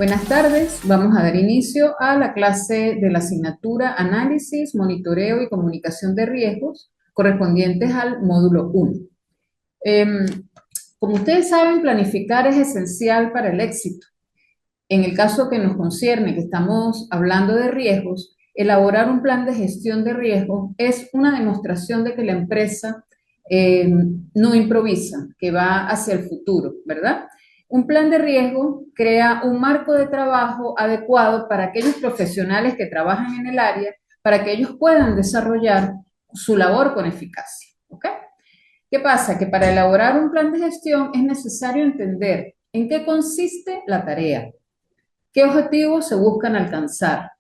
Buenas tardes, vamos a dar inicio a la clase de la asignatura Análisis, Monitoreo y Comunicación de Riesgos correspondientes al módulo 1. Em, Como ustedes saben, planificar es esencial para el éxito. En el caso que nos concierne, que estamos hablando de riesgos, elaborar un plan de gestión de riesgos es una demostración de que la empresa no improvisa, que va hacia el futuro, ¿verdad? Un plan de riesgo crea un marco de trabajo adecuado para aquellos profesionales que trabajan en el área, para que ellos puedan desarrollar su labor con eficacia, ¿ok? ¿Qué pasa? Que para elaborar un plan de gestión es necesario entender en qué consiste la tarea, qué objetivos se buscan alcanzar,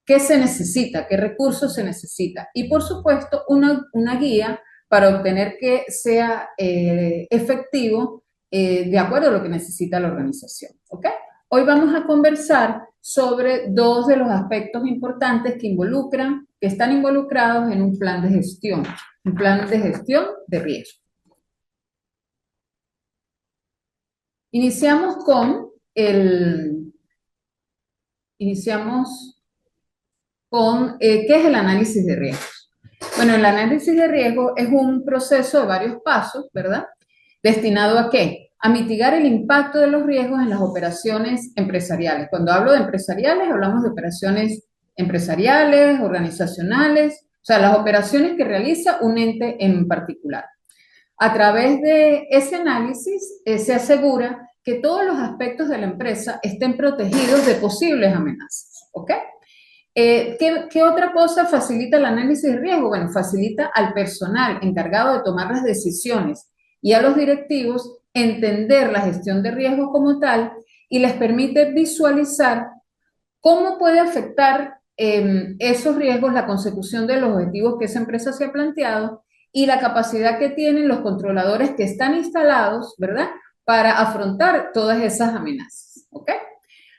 qué se necesita, qué recursos se necesita y por supuesto una guía para obtener que sea efectivo de acuerdo a lo que necesita la organización. ¿Ok? Hoy vamos a conversar sobre dos de los aspectos importantes que están involucrados en un plan de gestión de riesgo. Iniciamos con iniciamos con qué es el análisis de riesgos. Bueno, el análisis de riesgo es un proceso de varios pasos, ¿verdad? ¿Destinado a qué? A mitigar el impacto de los riesgos en las operaciones empresariales. Cuando hablo de empresariales, hablamos de operaciones empresariales, organizacionales, o sea, las operaciones que realiza un ente en particular. A través de ese análisis se asegura que todos los aspectos de la empresa estén protegidos de posibles amenazas, ¿ok? ¿Qué otra cosa facilita el análisis de riesgo? Bueno, facilita al personal encargado de tomar las decisiones y a los directivos entender la gestión de riesgo como tal y les permite visualizar cómo puede afectar esos riesgos la consecución de los objetivos que esa empresa se ha planteado y la capacidad que tienen los controladores que están instalados, ¿verdad? Para afrontar todas esas amenazas, ¿ok?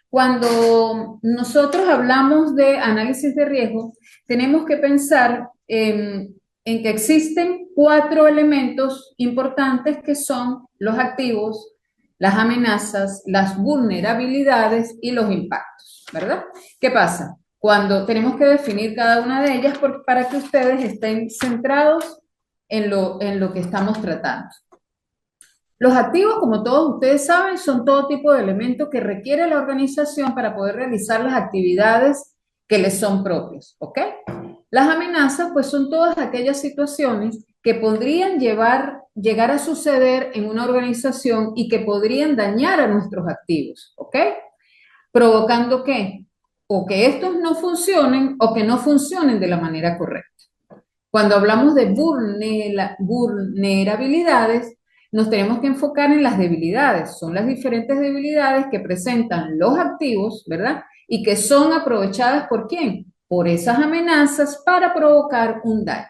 Cuando nosotros hablamos de análisis de riesgo, tenemos que pensar en que existen cuatro elementos importantes que son los activos, las amenazas, las vulnerabilidades y los impactos, ¿verdad? ¿Qué pasa? Cuando tenemos que definir cada una de ellas para que ustedes estén centrados en lo que estamos tratando. Los activos, como todos ustedes saben, son todo tipo de elementos que requiere la organización para poder realizar las actividades que les son propias, ¿ok? Las amenazas, pues son todas aquellas situaciones que podrían llegar a suceder en una organización y que podrían dañar a nuestros activos, ¿ok? ¿Provocando qué? O que estos no funcionen o que no funcionen de la manera correcta. Cuando hablamos de vulnerabilidades, nos tenemos que enfocar en las debilidades. Son las diferentes debilidades que presentan los activos, ¿verdad? Y que son aprovechadas ¿por quién? Por esas amenazas para provocar un daño.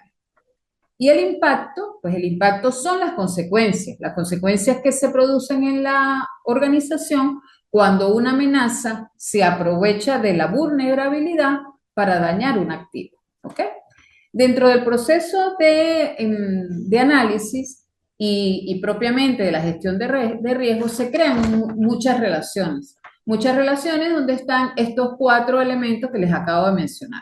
Y el impacto, pues el impacto son las consecuencias que se producen en la organización cuando una amenaza se aprovecha de la vulnerabilidad para dañar un activo, ¿ok? Dentro del proceso de análisis y propiamente de la gestión de riesgos se crean muchas relaciones donde están estos cuatro elementos que les acabo de mencionar.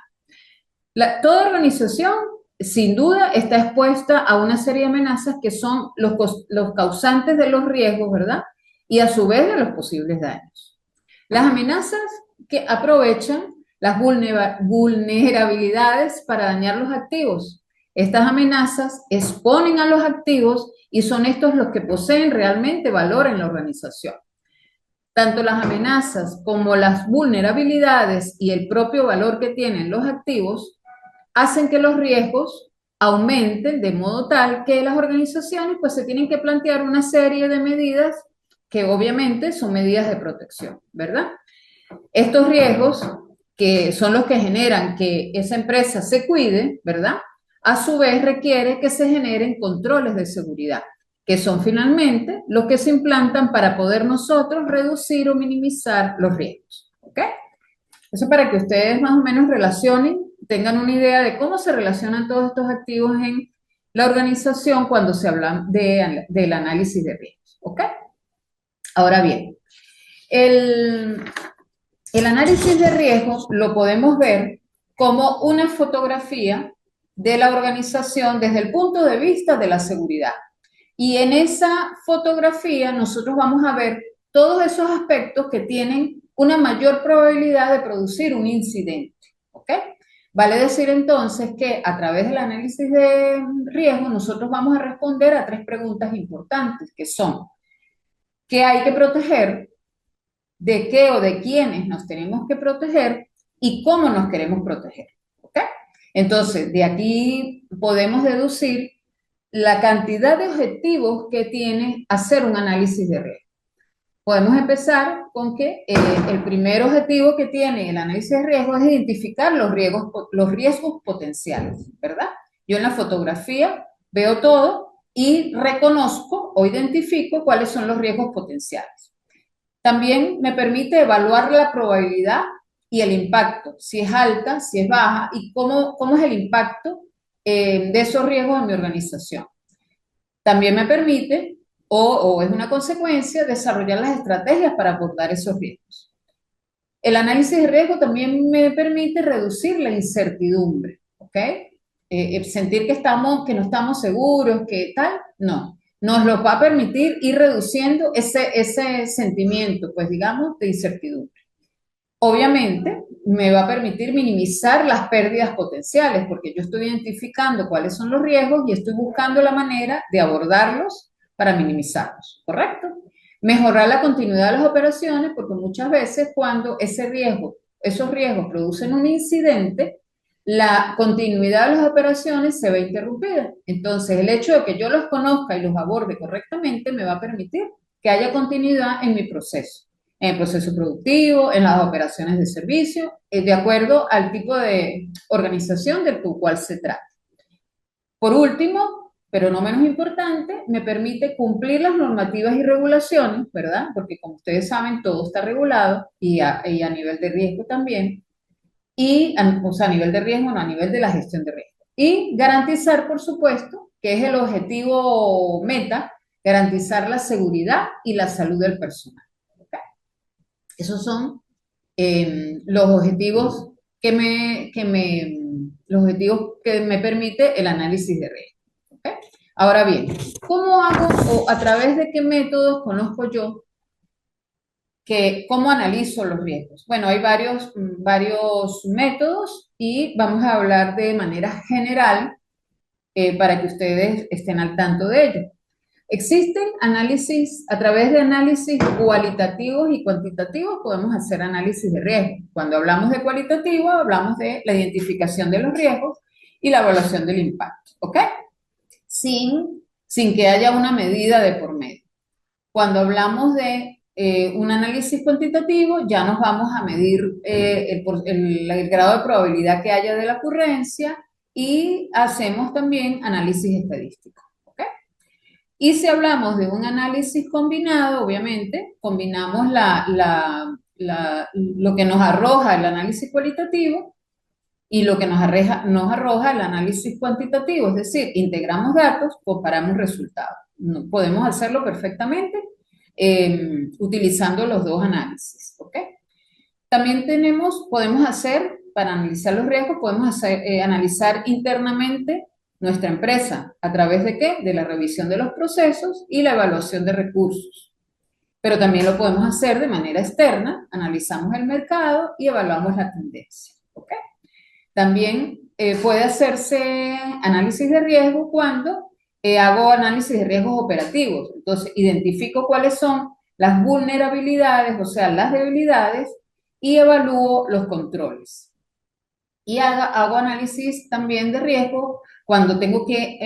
Toda organización, sin duda, está expuesta a una serie de amenazas que son los causantes de los riesgos, ¿verdad? Y a su vez de los posibles daños. Las amenazas que aprovechan las vulnerabilidades para dañar los activos. Estas amenazas exponen a los activos y son estos los que poseen realmente valor en la organización. Tanto las amenazas como las vulnerabilidades y el propio valor que tienen los activos hacen que los riesgos aumenten de modo tal que las organizaciones pues se tienen que plantear una serie de medidas que obviamente son medidas de protección, ¿verdad? Estos riesgos, que son los que generan que esa empresa se cuide, ¿verdad? A su vez requiere que se generen controles de seguridad, que son finalmente los que se implantan para poder nosotros reducir o minimizar los riesgos, ¿ok? Eso para que ustedes más o menos relacionen, tengan una idea de cómo se relacionan todos estos activos en la organización cuando se habla del análisis de riesgos, ¿ok? Ahora bien, El, el análisis de riesgo lo podemos ver como una fotografía de la organización desde el punto de vista de la seguridad. Y en esa fotografía nosotros vamos a ver todos esos aspectos que tienen una mayor probabilidad de producir un incidente. ¿Ok? Vale decir entonces que a través del análisis de riesgo nosotros vamos a responder a tres preguntas importantes que son: ¿qué hay que proteger? ¿De qué o de quiénes nos tenemos que proteger? ¿Y cómo nos queremos proteger? ¿Ok? Entonces, de aquí podemos deducir la cantidad de objetivos que tiene hacer un análisis de riesgo. Podemos empezar con que el primer objetivo que tiene el análisis de riesgo es identificar los riesgos potenciales, ¿verdad? Yo en la fotografía veo todo y reconozco o identifico cuáles son los riesgos potenciales. También me permite evaluar la probabilidad y el impacto, si es alta, si es baja y cómo es el impacto de esos riesgos en mi organización. También me permite, o es una consecuencia, desarrollar las estrategias para abordar esos riesgos. El análisis de riesgo también me permite reducir la incertidumbre, ¿ok? Sentir que no estamos seguros, que tal, no. Nos lo va a permitir ir reduciendo ese sentimiento, pues digamos, de incertidumbre. Obviamente, me va a permitir minimizar las pérdidas potenciales, porque yo estoy identificando cuáles son los riesgos y estoy buscando la manera de abordarlos para minimizarlos, ¿correcto? Mejorar la continuidad de las operaciones, porque muchas veces cuando esos riesgos producen un incidente, la continuidad de las operaciones se ve interrumpida. Entonces, el hecho de que yo los conozca y los aborde correctamente me va a permitir que haya continuidad en mi proceso, en el proceso productivo, en las operaciones de servicio, de acuerdo al tipo de organización del cual se trata. Por último, pero no menos importante, me permite cumplir las normativas y regulaciones, ¿verdad? Porque como ustedes saben, todo está regulado y a nivel de riesgo también, o sea, a nivel de riesgo, no a nivel de la gestión de riesgo. Y garantizar, por supuesto, que es el objetivo meta, garantizar la seguridad y la salud del personal. ¿Okay? Esos son los objetivos los objetivos que me permite el análisis de riesgo. ¿Okay? Ahora bien, ¿cómo hago o a través de qué métodos conozco yo cómo analizo los riesgos? Bueno, hay varios métodos y vamos a hablar de manera general para que ustedes estén al tanto de ello. Existen análisis, a través de análisis cualitativos y cuantitativos podemos hacer análisis de riesgo. Cuando hablamos de cualitativo, hablamos de la identificación de los riesgos y la evaluación del impacto, ¿ok? Sin que haya una medida de por medio. Cuando hablamos de un análisis cuantitativo, ya nos vamos a medir el grado de probabilidad que haya de la ocurrencia y hacemos también análisis estadístico. ¿Ok? Y si hablamos de un análisis combinado, obviamente, combinamos lo que nos arroja el análisis cualitativo y lo que nos arroja el análisis cuantitativo, es decir, integramos datos, comparamos resultados. Podemos hacerlo perfectamente utilizando los dos análisis, ¿ok? También podemos hacer, para analizar los riesgos, analizar internamente nuestra empresa. ¿A través de qué? De la revisión de los procesos y la evaluación de recursos. Pero también lo podemos hacer de manera externa, analizamos el mercado y evaluamos la tendencia, ¿ok? También puede hacerse análisis de riesgo cuando hago análisis de riesgos operativos. Entonces, identifico cuáles son las vulnerabilidades, o sea, las debilidades, y evalúo los controles. Y hago análisis también de riesgo cuando tengo que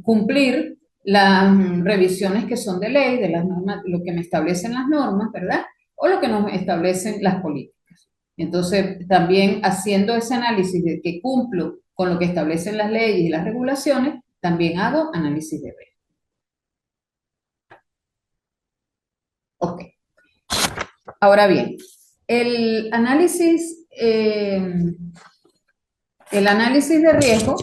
cumplir las revisiones que son de ley, de las normas, lo que me establecen las normas, ¿verdad? O lo que nos establecen las políticas. Entonces, también haciendo ese análisis de que cumplo con lo que establecen las leyes y las regulaciones, también hago análisis de riesgo. Ok. Ahora bien, el análisis, el análisis de riesgo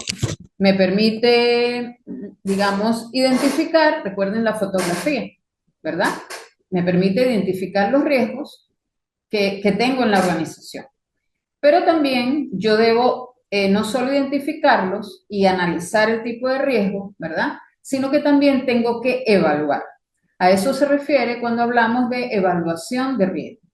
me permite, digamos, identificar, recuerden la fotografía, ¿verdad? Me permite identificar los riesgos que tengo en la organización. Pero también yo debo no solo identificarlos y analizar el tipo de riesgo, ¿verdad? Sino que también tengo que evaluar. A eso se refiere cuando hablamos de evaluación de riesgo,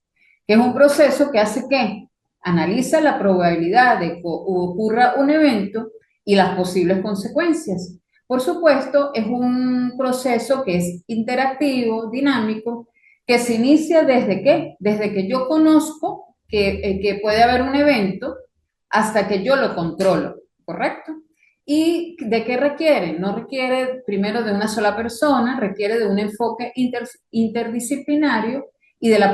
que es un proceso que hace que analiza la probabilidad de que ocurra un evento y las posibles consecuencias. Por supuesto, es un proceso que es interactivo, dinámico, que se inicia desde qué? Desde que yo conozco que puede haber un evento hasta que yo lo controlo, ¿correcto? ¿Y de qué requiere? No requiere primero de una sola persona, requiere de un enfoque interdisciplinario y de la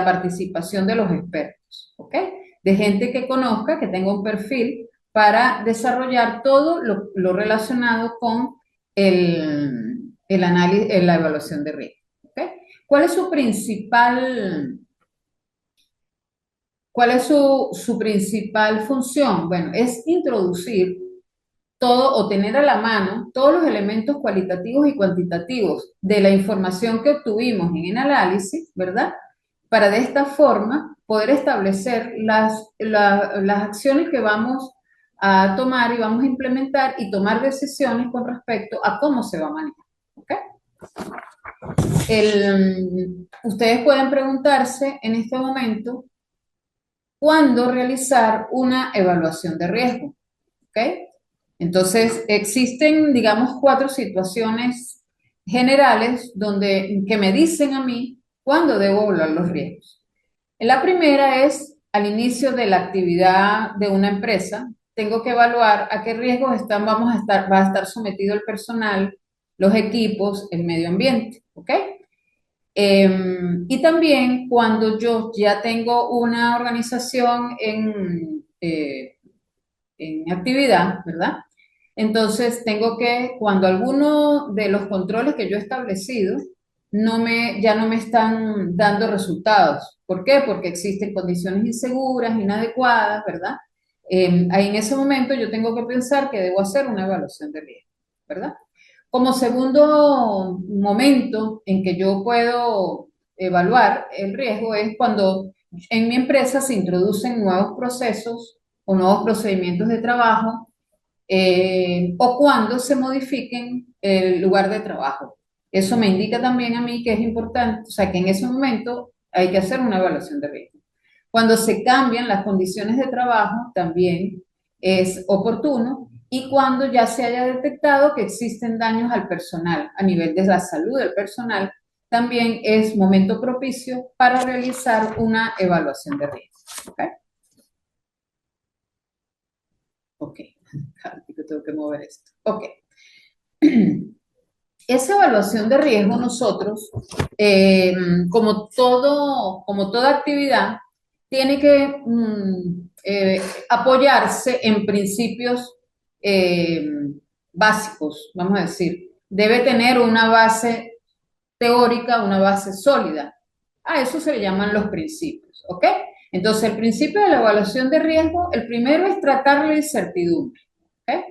participación de los expertos, ¿ok? De gente que conozca, que tenga un perfil para desarrollar todo lo relacionado con el análisis, la evaluación de riesgo, ¿ok? ¿Cuál es su principal, su principal función? Bueno, es introducir todo o tener a la mano todos los elementos cualitativos y cuantitativos de la información que obtuvimos en el análisis, ¿verdad? Para de esta forma poder establecer las acciones que vamos a tomar y vamos a implementar y tomar decisiones con respecto a cómo se va a manejar. ¿Ok? Ustedes pueden preguntarse en este momento cuándo realizar una evaluación de riesgo. ¿Ok? Entonces, existen, digamos, cuatro situaciones generales que me dicen a mí cuándo debo evaluar los riesgos. La primera es al inicio de la actividad de una empresa, tengo que evaluar a qué riesgos va a estar sometido el personal, los equipos, el medio ambiente, ¿ok? Y también cuando yo ya tengo una organización en actividad, ¿verdad? Entonces tengo que, cuando alguno de los controles que yo he establecido ya no me están dando resultados. ¿Por qué? Porque existen condiciones inseguras, inadecuadas, ¿verdad? Ahí en ese momento yo tengo que pensar que debo hacer una evaluación de riesgo, ¿verdad? Como segundo momento en que yo puedo evaluar el riesgo es cuando en mi empresa se introducen nuevos procesos o nuevos procedimientos de trabajo o cuando se modifiquen el lugar de trabajo. Eso me indica también a mí que es importante, o sea, que en ese momento hay que hacer una evaluación de riesgo. Cuando se cambian las condiciones de trabajo, también es oportuno y cuando ya se haya detectado que existen daños al personal a nivel de la salud del personal, también es momento propicio para realizar una evaluación de riesgo. ¿Ok? Ok, tengo que mover esto. Ok. Esa evaluación de riesgo nosotros, eh, como toda actividad, tiene que apoyarse en principios eh, básicos, vamos a decir. Debe tener una base teórica, una base sólida. A eso se le llaman los principios, ¿ok? Entonces, el principio de la evaluación de riesgo, el primero es tratar la incertidumbre, ¿ok?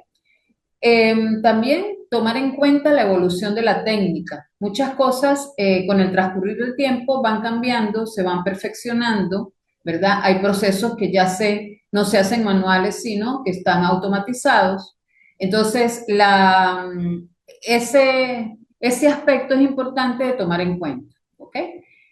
También tomar en cuenta la evolución de la técnica. Muchas cosas con el transcurrir del tiempo van cambiando, se van perfeccionando, ¿verdad? Hay procesos que no se hacen manuales, sino que están automatizados. Entonces, ese aspecto es importante de tomar en cuenta, ¿ok?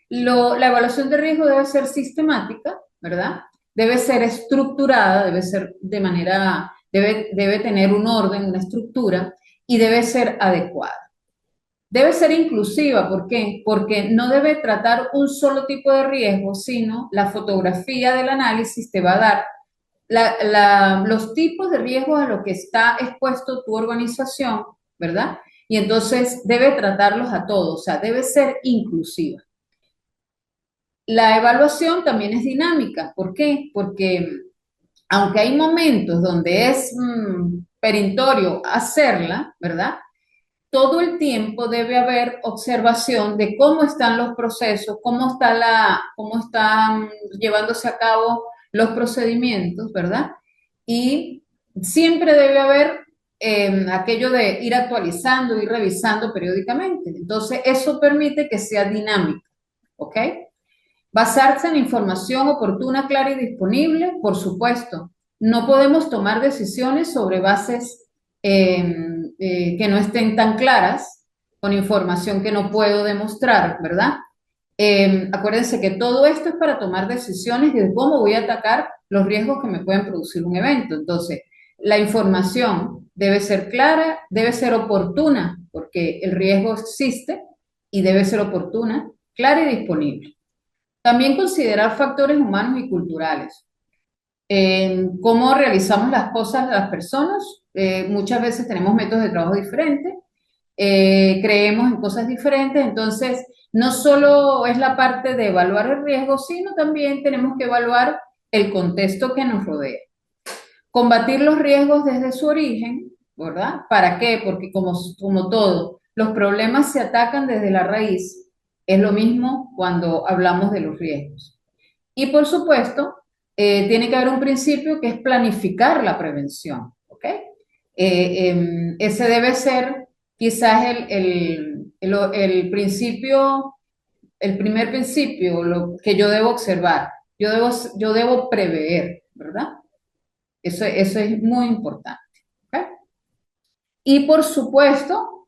La evaluación de riesgo debe ser sistemática, ¿verdad? Debe ser estructurada, debe ser debe tener un orden, una estructura y debe ser adecuada. Debe ser inclusiva, ¿por qué? Porque no debe tratar un solo tipo de riesgo, sino la fotografía del análisis te va a dar los tipos de riesgos a los que está expuesto tu organización, ¿verdad? Y entonces debe tratarlos a todos, o sea, debe ser inclusiva. La evaluación también es dinámica, ¿por qué? Porque aunque hay momentos donde es perentorio hacerla, ¿verdad? Todo el tiempo debe haber observación de cómo están los procesos, cómo están llevándose a cabo los procedimientos, ¿verdad? Y siempre debe haber aquello de ir actualizando, ir revisando periódicamente. Entonces, eso permite que sea dinámico, ¿ok? Basarse en información oportuna, clara y disponible, por supuesto. No podemos tomar decisiones sobre bases que no estén tan claras, con información que no puedo demostrar, ¿verdad? Acuérdense que todo esto es para tomar decisiones de cómo voy a atacar los riesgos que me pueden producir un evento. Entonces, la información debe ser clara, debe ser oportuna, porque el riesgo existe y debe ser oportuna, clara y disponible. También considerar factores humanos y culturales. Cómo realizamos las cosas las personas. Muchas veces tenemos métodos de trabajo diferentes, creemos en cosas diferentes, entonces no solo es la parte de evaluar el riesgo, sino también tenemos que evaluar el contexto que nos rodea. Combatir los riesgos desde su origen, ¿verdad? ¿Para qué? Porque como todo, los problemas se atacan desde la raíz. Es lo mismo cuando hablamos de los riesgos. Y por supuesto, tiene que haber un principio que es planificar la prevención, ¿ok? Ese debe ser quizás el principio, el primer principio, lo que yo debo observar. Yo debo prever, ¿verdad? Eso es muy importante, ¿ok? Y por supuesto,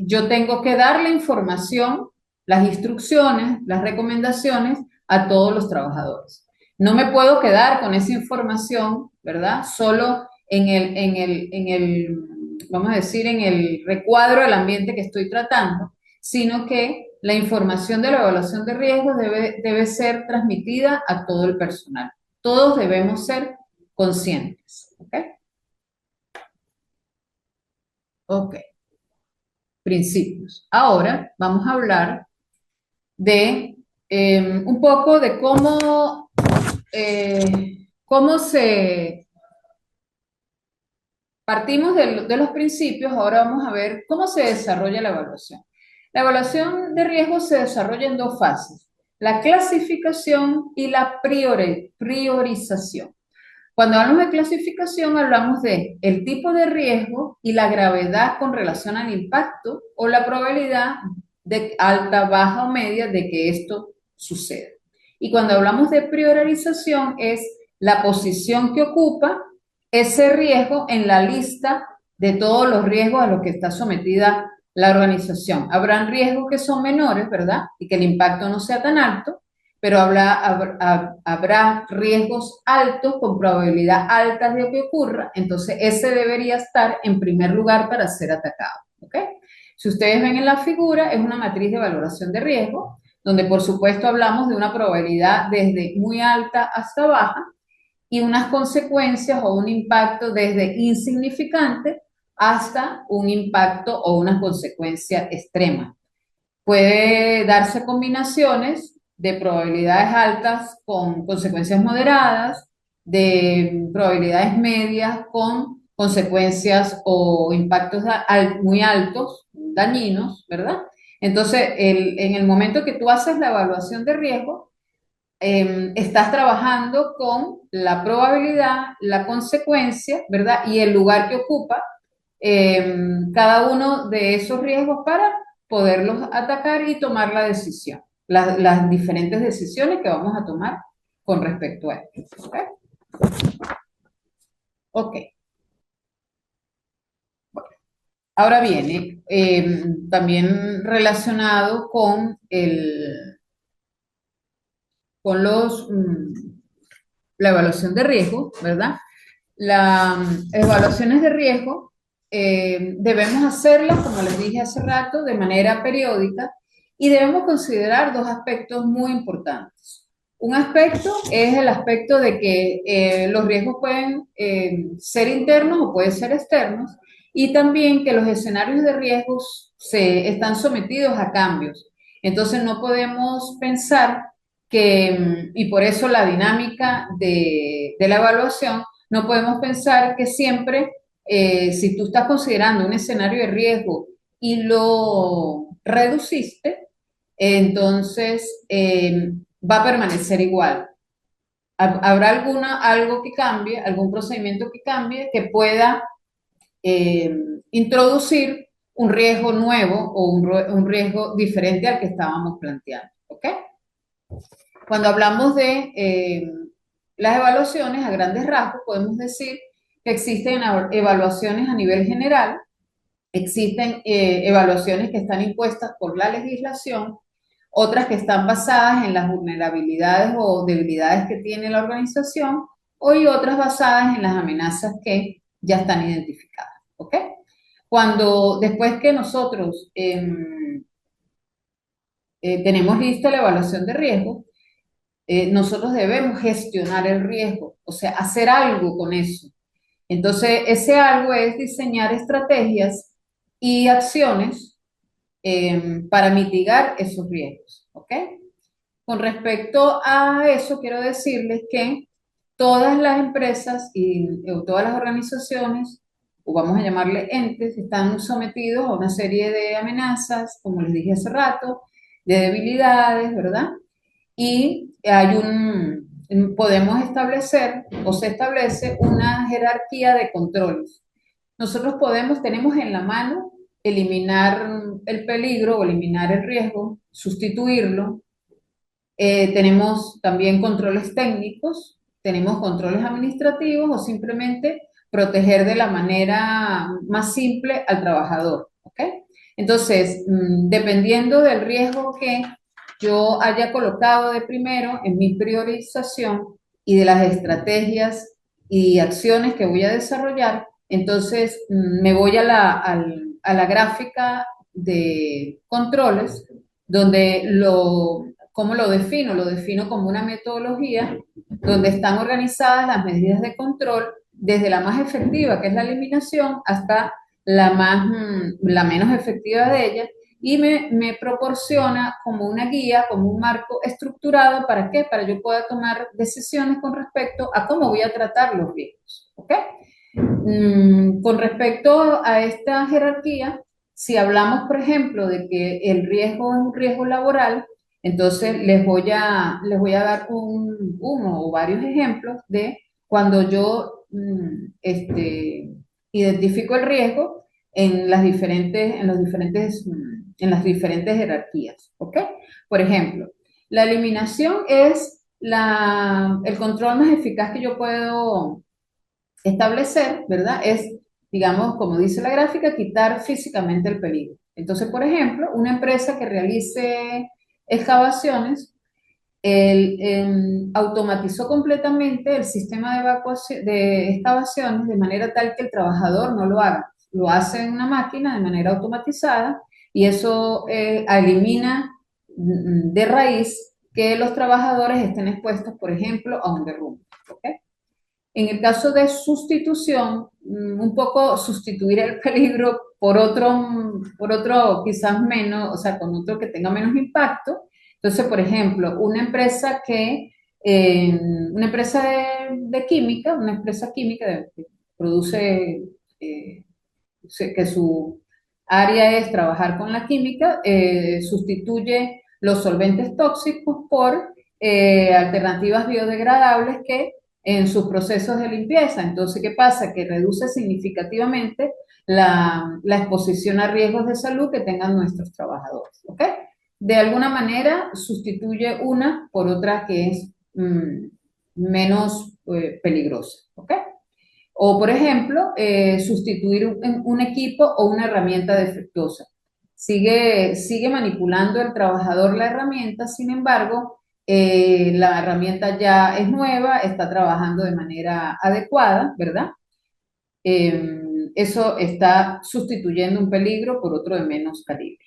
yo tengo que dar la información, las instrucciones, las recomendaciones a todos los trabajadores. No me puedo quedar con esa información, ¿verdad? Solo vamos a decir, en el recuadro del ambiente que estoy tratando, sino que la información de la evaluación de riesgos debe ser transmitida a todo el personal. Todos debemos ser conscientes, ¿ok? Ok. Principios. Ahora vamos a hablar de un poco de cómo se partimos de los principios, ahora vamos a ver cómo se desarrolla la evaluación. La evaluación de riesgo se desarrolla en dos fases, la clasificación y la priorización. Cuando hablamos de clasificación, hablamos de el tipo de riesgo y la gravedad con relación al impacto o la probabilidad de alta, baja o media de que esto suceda. Y cuando hablamos de priorización es la posición que ocupa ese riesgo en la lista de todos los riesgos a los que está sometida la organización. Habrán riesgos que son menores, ¿verdad? Y que el impacto no sea tan alto, pero habrá riesgos altos con probabilidad alta de que ocurra, entonces ese debería estar en primer lugar para ser atacado, ¿ok? Si ustedes ven en la figura, es una matriz de valoración de riesgo, donde por supuesto hablamos de una probabilidad desde muy alta hasta baja y unas consecuencias o un impacto desde insignificante hasta un impacto o una consecuencia extrema. Puede darse combinaciones de probabilidades altas con consecuencias moderadas, de probabilidades medias con consecuencias o impactos muy altos, dañinos, ¿verdad? Entonces, en el momento que tú haces la evaluación de riesgo, estás trabajando con la probabilidad, la consecuencia, ¿verdad? Y el lugar que ocupa cada uno de esos riesgos para poderlos atacar y tomar la decisión, las diferentes decisiones que vamos a tomar con respecto a esto. ¿Ok? Ok. Ahora viene también relacionado con la evaluación de riesgo, ¿verdad? Las evaluaciones de riesgo debemos hacerlas, como les dije hace rato, de manera periódica y debemos considerar dos aspectos muy importantes. Un aspecto es el aspecto de que los riesgos pueden ser internos o pueden ser externos y también que los escenarios de riesgos se están sometidos a cambios. Entonces no podemos pensar y por eso la dinámica de la evaluación, no podemos pensar que siempre, si tú estás considerando un escenario de riesgo y lo reduciste, entonces va a permanecer igual. Habrá algo que cambie, algún procedimiento que cambie, que pueda eh, introducir un riesgo nuevo o un riesgo diferente al que estábamos planteando. ¿Ok? Cuando hablamos de las evaluaciones a grandes rasgos, podemos decir que existen evaluaciones a nivel general, existen evaluaciones que están impuestas por la legislación, otras que están basadas en las vulnerabilidades o debilidades que tiene la organización, y otras basadas en las amenazas que ya están identificadas. ¿Ok? Cuando después que nosotros tenemos lista la evaluación de riesgo, nosotros debemos gestionar el riesgo, o sea, hacer algo con eso. Entonces, ese algo es diseñar estrategias y acciones para mitigar esos riesgos, ¿ok? Con respecto a eso, quiero decirles que todas las empresas o todas las organizaciones, o vamos a llamarle entes, están sometidos a una serie de amenazas, como les dije hace rato, de debilidades, ¿verdad? Y podemos establecer o se establece una jerarquía de controles. Nosotros tenemos en la mano eliminar el peligro o eliminar el riesgo, sustituirlo. Tenemos también controles técnicos, tenemos controles administrativos o simplemente proteger de la manera más simple al trabajador. ¿Ok? Entonces, dependiendo del riesgo que yo haya colocado de primero en mi priorización y de las estrategias y acciones que voy a desarrollar, entonces me voy a la gráfica de controles, donde ¿cómo lo defino? Lo defino como una metodología donde están organizadas las medidas de control desde la más efectiva, que es la eliminación, hasta la menos efectiva de ellas, y me proporciona como una guía, como un marco estructurado, ¿para qué? Para yo pueda tomar decisiones con respecto a cómo voy a tratar los riesgos, ¿ok? Con respecto a esta jerarquía, si hablamos, por ejemplo, de que el riesgo es un riesgo laboral, entonces les voy a dar uno o varios ejemplos de cuando yo identifico el riesgo en en las diferentes jerarquías. ¿Ok? Por ejemplo, la eliminación es el control más eficaz que yo puedo establecer, ¿verdad? Es, digamos, como dice la gráfica, quitar físicamente el peligro. Entonces, por ejemplo, una empresa que realice excavaciones, automatizó completamente el sistema de evacuación, de excavaciones de manera tal que el trabajador no lo haga. Lo hace en una máquina de manera automatizada y eso elimina de raíz que los trabajadores estén expuestos, por ejemplo, a un derrumbe. ¿Ok? En el caso de sustitución, un poco sustituir el peligro por otro quizás menos, o sea, con otro que tenga menos impacto. Entonces, por ejemplo, una empresa de química, una empresa química que produce, eh, que su área es trabajar con la química, sustituye los solventes tóxicos por alternativas biodegradables que en sus procesos de limpieza. Entonces, ¿qué pasa? Que reduce significativamente la exposición a riesgos de salud que tengan nuestros trabajadores. ¿Ok? De alguna manera sustituye una por otra que es menos peligrosa. ¿Ok? O, por ejemplo, sustituir un equipo o una herramienta defectuosa. Sigue manipulando el trabajador la herramienta, sin embargo, la herramienta ya es nueva, está trabajando de manera adecuada, ¿verdad? Eso está sustituyendo un peligro por otro de menos calibre.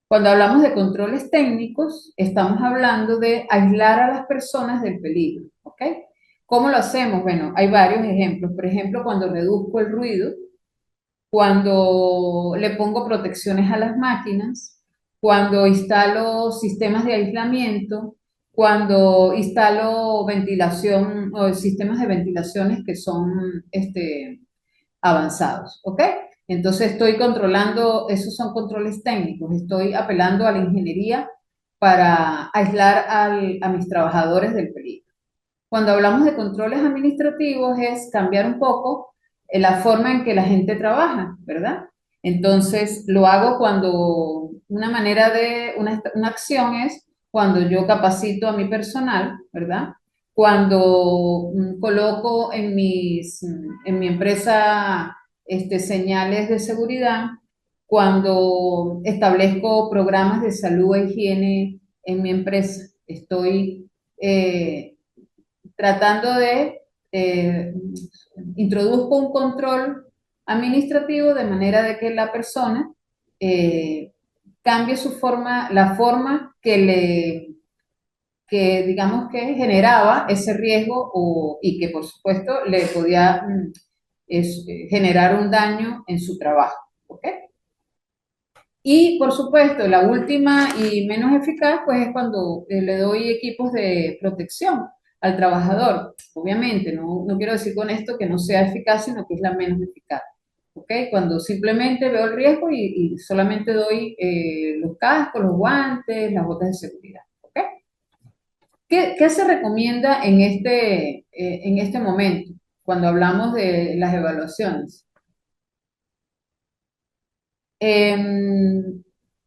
Cuando hablamos de controles técnicos, estamos hablando de aislar a las personas del peligro, ¿ok? ¿Cómo lo hacemos? Bueno, hay varios ejemplos. Por ejemplo, cuando reduzco el ruido, cuando le pongo protecciones a las máquinas, cuando instalo sistemas de aislamiento, cuando instalo ventilación o sistemas de ventilaciones que son avanzados, ¿ok? Entonces estoy controlando, esos son controles técnicos, estoy apelando a la ingeniería para aislar a mis trabajadores del peligro. Cuando hablamos de controles administrativos es cambiar un poco la forma en que la gente trabaja, ¿verdad? Entonces lo hago cuando una manera una acción es cuando yo capacito a mi personal, ¿verdad? Cuando coloco en mi empresa señales de seguridad, cuando establezco programas de salud e higiene en mi empresa, estoy tratando de introduzco un control administrativo de manera de que la persona eh, cambie su forma, la forma que digamos que generaba ese riesgo y que por supuesto le podía generar un daño en su trabajo. ¿Ok? Y por supuesto, la última y menos eficaz, pues es cuando le doy equipos de protección al trabajador. Obviamente, no quiero decir con esto que no sea eficaz, sino que es la menos eficaz. ¿Ok? Cuando simplemente veo el riesgo y solamente doy los cascos, los guantes, las botas de seguridad. ¿Ok? ¿Qué se recomienda en este momento, cuando hablamos de las evaluaciones? Em,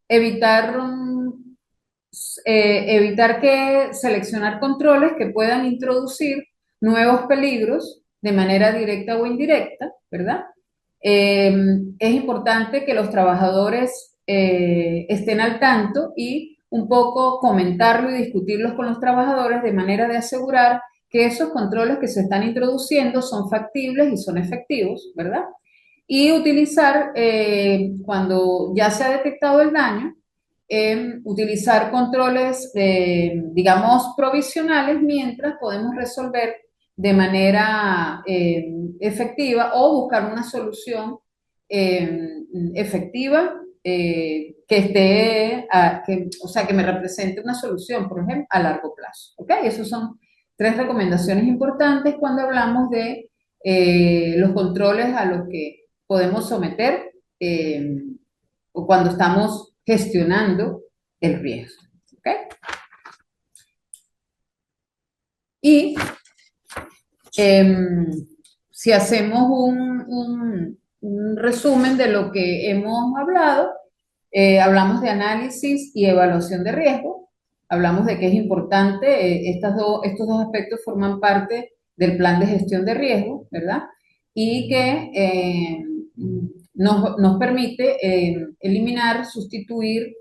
evitar, evitar que seleccionar controles que puedan introducir nuevos peligros de manera directa o indirecta, ¿verdad? Es importante que los trabajadores estén al tanto y un poco comentarlo y discutirlos con los trabajadores de manera de asegurar que esos controles que se están introduciendo son factibles y son efectivos, ¿verdad? Y utilizar, cuando ya se ha detectado el daño, utilizar controles, digamos, provisionales mientras podemos resolver de manera efectiva o buscar una solución efectiva que esté, o sea, que me represente una solución, por ejemplo, a largo plazo. ¿Ok? Esas son tres recomendaciones importantes cuando hablamos de los controles a los que podemos someter o cuando estamos gestionando el riesgo. ¿Ok? Y eh, si hacemos un resumen de lo que hemos hablado, hablamos de análisis y evaluación de riesgo, hablamos de que es importante, estos dos aspectos forman parte del plan de gestión de riesgo, ¿verdad? Y que nos permite eliminar, sustituir,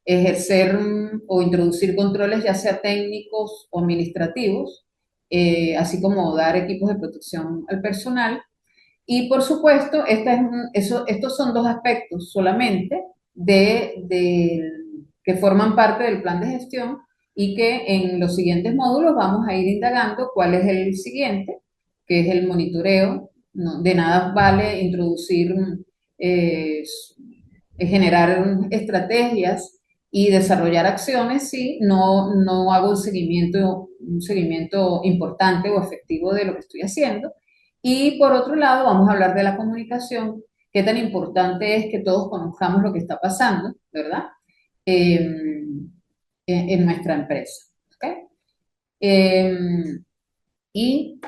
ejercer o introducir controles ya sea técnicos o administrativos, así como dar equipos de protección al personal. Y por supuesto, estos son dos aspectos solamente que forman parte del plan de gestión y que en los siguientes módulos vamos a ir indagando cuál es el siguiente, que es el monitoreo. No, de nada vale introducir, eh, generar estrategias y desarrollar acciones si no hago un seguimiento importante o efectivo de lo que estoy haciendo. Y por otro lado, vamos a hablar de la comunicación, qué tan importante es que todos conozcamos lo que está pasando, ¿verdad? En nuestra empresa. ¿Ok? Y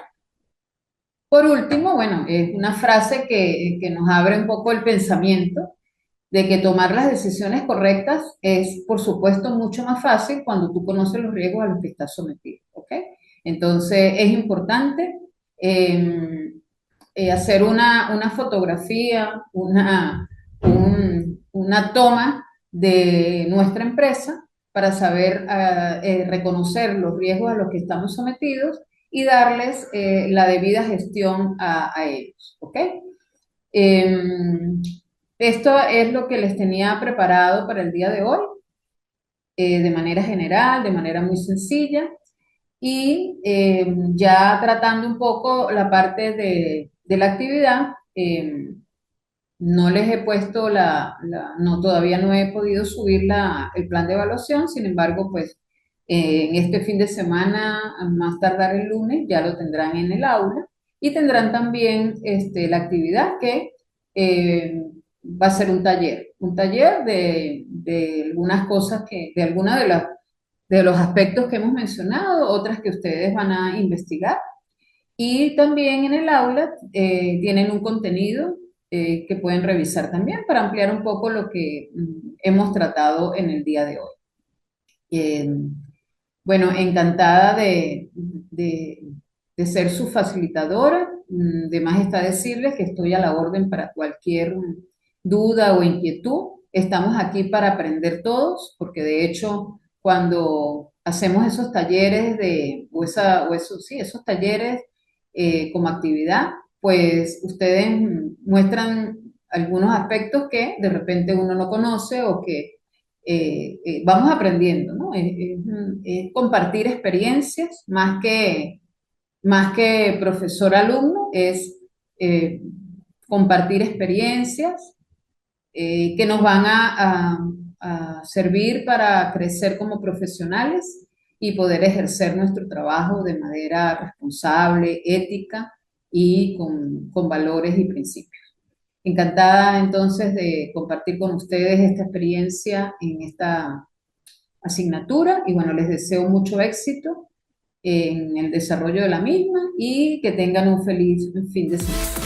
por último, bueno, es una frase que nos abre un poco el pensamiento de que tomar las decisiones correctas es, por supuesto, mucho más fácil cuando tú conoces los riesgos a los que estás sometido. ¿Ok? Entonces, es importante eh, hacer una fotografía, una toma de nuestra empresa para saber reconocer los riesgos a los que estamos sometidos y darles la debida gestión a ellos. ¿Ok? Em, Esto es lo que les tenía preparado para el día de hoy, de manera general, de manera muy sencilla, y ya tratando un poco la parte de la actividad. No les he puesto no, todavía no he podido subir el plan de evaluación, sin embargo, pues en este fin de semana, a más tardar el lunes, ya lo tendrán en el aula y tendrán también la actividad que eh, va a ser un taller de algunas cosas de algunas de los aspectos que hemos mencionado, otras que ustedes van a investigar. Y también en el aula tienen un contenido que pueden revisar también para ampliar un poco lo que hemos tratado en el día de hoy. Bueno, encantada de ser su facilitadora. De más está decirles que estoy a la orden para cualquier duda o inquietud. Estamos aquí para aprender todos, porque de hecho, cuando hacemos esos talleres sí, esos talleres como actividad, pues ustedes muestran algunos aspectos que de repente uno no conoce o que vamos aprendiendo, ¿no? Es compartir experiencias más que profesor-alumno, es eh, compartir experiencias que nos van a servir para crecer como profesionales y poder ejercer nuestro trabajo de manera responsable, ética y con valores y principios. Encantada entonces de compartir con ustedes esta experiencia en esta asignatura y bueno, les deseo mucho éxito en el desarrollo de la misma y que tengan un feliz fin de semana.